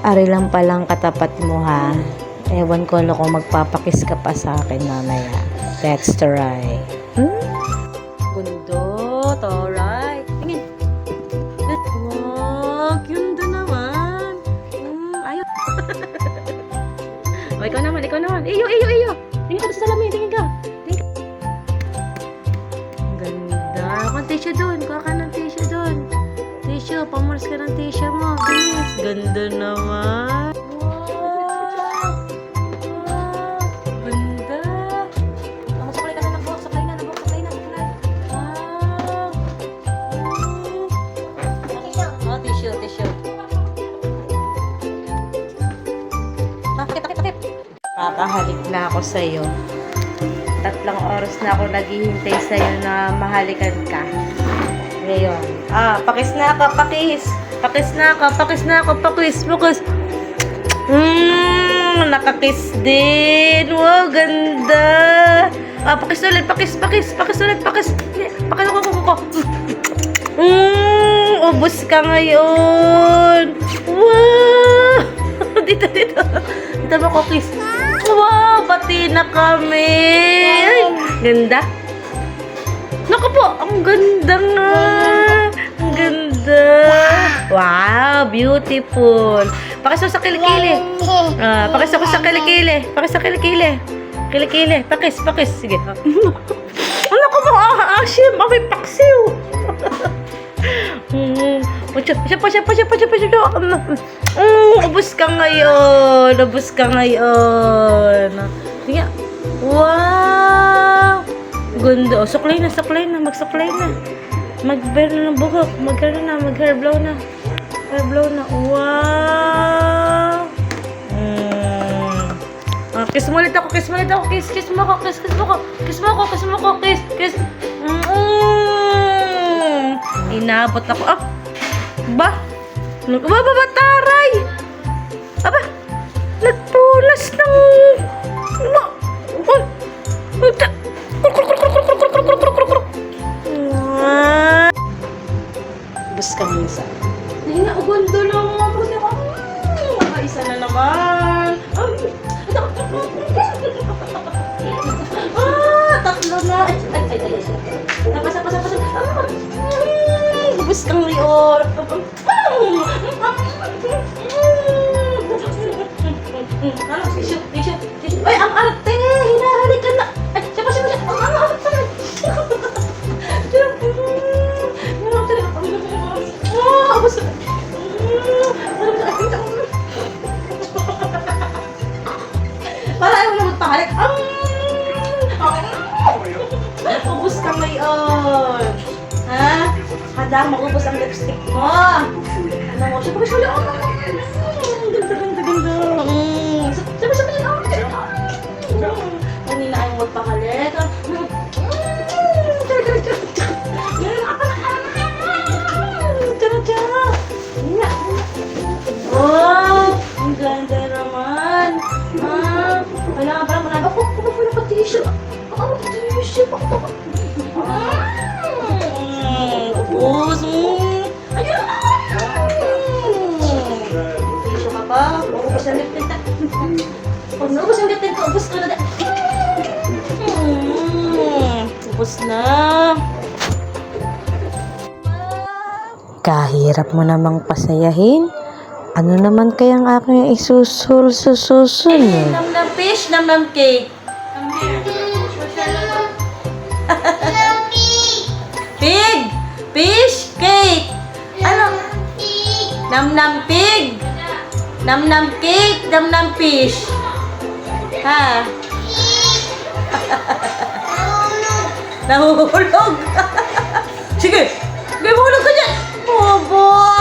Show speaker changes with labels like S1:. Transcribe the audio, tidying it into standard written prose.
S1: Ari lang palang katapat mo ha. Ewan ko ano kung magpapakiss ka pa sa akin mamaya. Let's try. Gundo, alright. Tingin. Wow, ganda naman. Ayaw. O, ikaw naman. Iyo. Tingin ka sa salamin, tingin ka. Ang ganda. Kung tissue doon, kuha ka ng tissue doon. Tissue, pamars ka ng tissue mo. Bilis. Ganda naman. Kakahalik na ako sa'yo. 3 oras na ako naghihintay sa'yo na mahalikan ka. Ngayon. Pakis na ako, pakis. Pakis. Nakakiss din. Wow, ganda. Pakis ulit. Pakis ko. Ubus ka ngayon. Wow. Dito. Dito mo ko kiss. Wow, pati na kami. Ay, ganda. Naku po, ang ganda nga. Ang ganda. Wow, beautiful. Pakis mo sa kilikili. Pakis ako sa kilikili. Kilikili. Pakis. Sige. Ano ko mo? Ashim, may paksiw. Ubus ka ngayon. Sige. Wow. Ganda. Suklay na. Magsuklay na. Mag-bear na ng buhok. Mag-hair blow na. Wow. Kiss mo ulit ako. Kiss mo ako. Kiss. Inabot ako. Ba? Taray! Aba! Nagpunas ng... Bus ka minsan. Hindi na, ugondo lang mga makaisa na naman. Tatlo na. Tapos. Bus kang ngayon. Tissue. Ay, ang arte! Hinahalikan na! Ay, siya. Ang arte! Abos na! Para ayaw na magpahalik. Ubus ka ngayon. Ha? Handa maubos ang lipstick mo. Ano mo? Siya, pagkasya ulit. Ganda. Sabi lang. Kanina ayaw magpahalik. Wow! Ang ganda naman. Wala ka parang manalo. Ako na pa-tissue. Ubus mo. Ayun! Tissue ka pa. Ubus ang liptin ka. Pag naubos ang liptin ka, ubus ka na. Ubus na. Kahirap mo namang pasayahin. Ano naman kayang aking isusunod? Nam fish, nam cake. Pig! Fish, cake! Ano? Nam pig! Nam cake, nam fish. Ha? Nahulog! Sige! Mahulog ka dyan! Bobo!